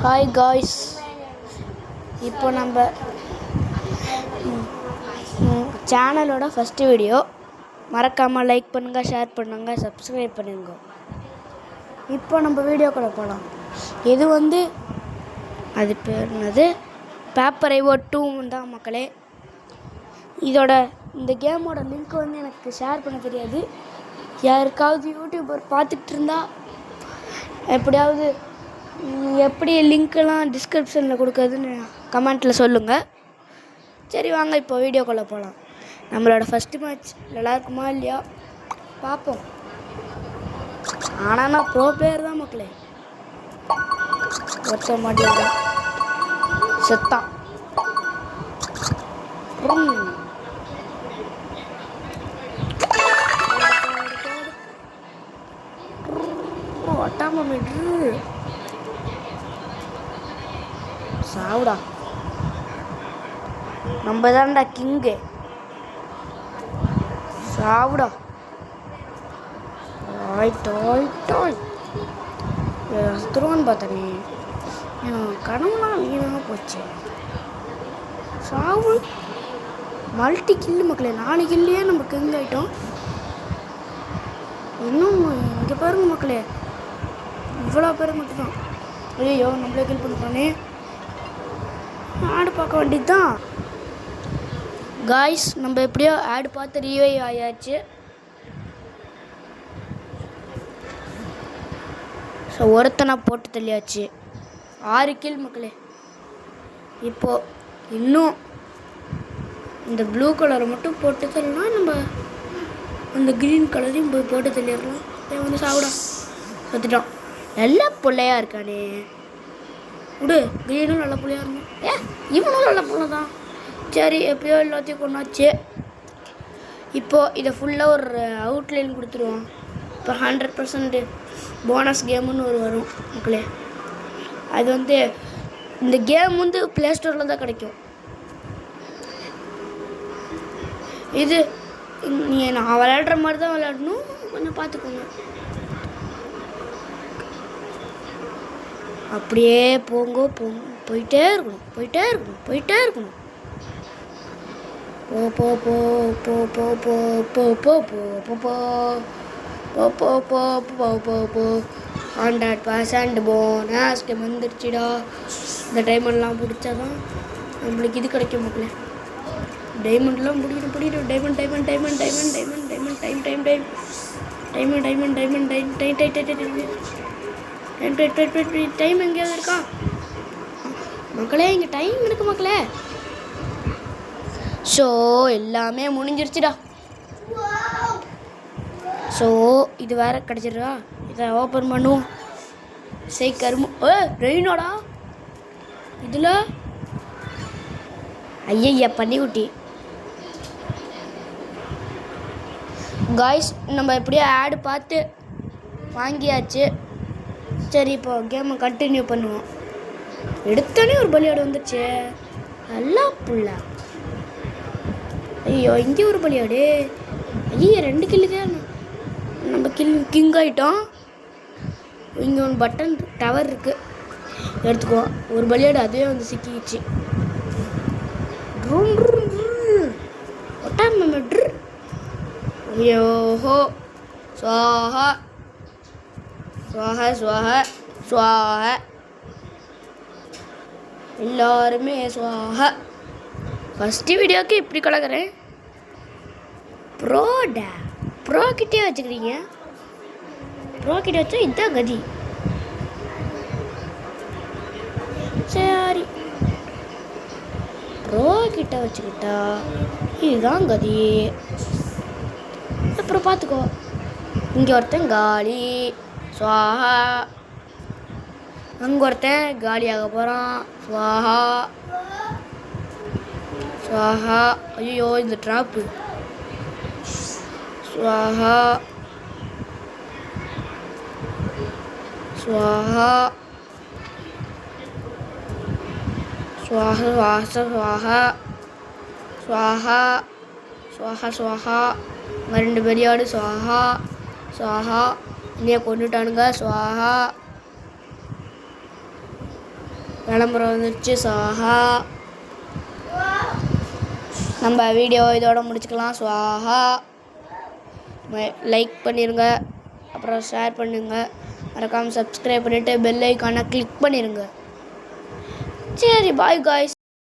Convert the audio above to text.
Hi guys, இப்போ நம்ம சேனலோட ஃபஸ்ட்டு வீடியோ. மறக்காமல் லைக் பண்ணுங்கள், ஷேர் பண்ணுங்கள், சப்ஸ்கிரைப் பண்ணுங்க. இப்போ நம்ம வீடியோக்குள்ளே போகலாம். இது அது பேர் என்னது, பேப்பர் ஐஓ 2 தான் மக்களே. இந்த கேமோட லிங்க் எனக்கு ஷேர் பண்ண தெரியாது. யாருக்காவது யூடியூபர் பார்த்துட்டு இருந்தால் எப்படியாவது எப்படி லிங்க்கெல்லாம் டிஸ்கிரிப்ஷனில் கொடுக்குறதுன்னு கமெண்ட்டில் சொல்லுங்கள். சரி வாங்க இப்போ வீடியோக்குள்ளே போகலாம். நம்மளோட ஃபஸ்ட்டு மேட்ச் நல்லா இருக்குமா இல்லையா பார்ப்போம். ஆனால் நான் ப்ரோ பிளேயர் தான் மக்களே. ஒருத்த மாட்டேன் செத்தான். ஒட்டாம மீட்ரு சாவுடா. நம்ம தான்டா கிங்கு. சாவுடா. துருவன் பார்த்தனே, கனவுலாம் வீணாக போச்சு. சாவு. மல்டி கில்லு மக்களே, 4 கில்லையே நம்ம கிங் ஆகிட்டோம். இன்னும் இங்கே பாருங்க மக்களே, இவ்வளோ பேர் மட்டும்தான். ஐயோ நம்மளே கில் பண்ணிட்டோன்னே. ஆடு பார்க்க வேண்டியது தான் காய்ஸ். நம்ம எப்படியோ ஆடு பார்த்து ரீவைவ் ஆயாச்சு. ஸோ ஒருத்தனை போட்டு தள்ளியாச்சு. 6 கில் மக்களே. இப்போது இன்னும் இந்த ப்ளூ கலரை மட்டும் போட்டு தள்ளலாம். நம்ம அந்த க்ரீன் கலரையும் போய் போட்டு தள்ளிடலாம். சாப்பிடா பார்த்துட்டோம். நல்ல பிள்ளையா இருக்கானே. விடு, க்ரீனும் நல்ல பிள்ளையா இருந்தான். இவனும் நல்ல பிள்ளை தான். சரி எப்படியோ எல்லாத்தையும் கொண்டாச்சு. இப்போது இதை ஃபுல்லாக ஒரு அவுட்லைன் கொடுத்துருவோம். இப்போ 100% போனஸ் கேமுன்னு வரும் மக்களே. அது இந்த கேம் ப்ளே ஸ்டோரில் தான் கிடைக்கும். இது நான் விளையாடுற மாதிரி தான் விளையாடணும், கொஞ்சம் பார்த்துக்கோங்க. அப்படியே போயிட்டே இருக்கணும். போ 100% போனஸ் கேம் வந்துருச்சுடா. இந்த டைமண்ட்லாம் பிடிச்சாதான் நம்மளுக்கு இது கிடைக்கும் மக்களே. டைமண்ட்லாம் பிடிக்கணும். டைம் எங்கேயாவது இருக்கா மக்களே? இங்கே டைம் இருக்கு மக்களே. ஸோ எல்லாமே முடிஞ்சிருச்சுடா. ஸோ இது வேற கிடச்சிடுறா. இதை ஓப்பன் பண்ணுவோம். கரும்பு ரெயினோடா இதில். ஐயா பன்னிக்குட்டி. காய்ஸ் நம்ம எப்படியோ ஆடு பார்த்து வாங்கியாச்சு. சரி இப்போ கேமை கண்டினியூ பண்ணுவோம். எடுத்தோடனே ஒரு பலியாடு வந்துடுச்சு. நல்லா புள்ள. ஐயோ இங்கே ஒரு பலியாடு. ஐயோ 2 கில்லுக்கே நம்ம கிங் ஆகிட்டோம். இங்கே ஒன்று பட்டன் டவர் இருக்குது, எடுத்துக்குவோம். ஒரு பலியாடு அதுவே சிக்கிச்சு. ஐயோஹோ சுவாஹா சுவாஹா சுவாஹா சுவாஹா. எல்லாருமே சுவாஹா. ஃபஸ்ட்டு வீடியோக்கு இப்படி கலக்கிறேன். ப்ரோ கிட்டே வச்சுக்கிறீங்க. ப்ரோ கிட்ட வச்சா இதுதான் கதி. சரி ப்ரோ கிட்ட வச்சுக்கிட்டா இதுதான் கதி. அப்புறம் பார்த்துக்கோ. இங்கே ஒருத்தன் காலி சுவாஹா. அங்கே ஒருத்தன் காலியாக போகிறான் சுவாஹா சுவாஹா. ஐயோ இந்த ட்ராப்பு. சுவாஹா சுவாஹா சுவாஹா சுவாஹா சுவாஹா சுவாஹா சுவாஹா. 2 பெரியாடு சுவாஹா சுவாஹா. இன்னைய கொண்டுட்டானுங்க சுவாஹா. விளம்பரம் வந்துருச்சு. சாஹா. நம்ம வீடியோ இதோட முடிச்சுக்கலாம். சுவாஹா. லைக் பண்ணிடுங்க, அப்புறம் ஷேர் பண்ணுங்க, மறக்காமல் சப்ஸ்கிரைப் பண்ணிவிட்டு பெல் ஐக்கானை கிளிக் பண்ணிடுங்க. சரி, பாய் காய்ஸ்.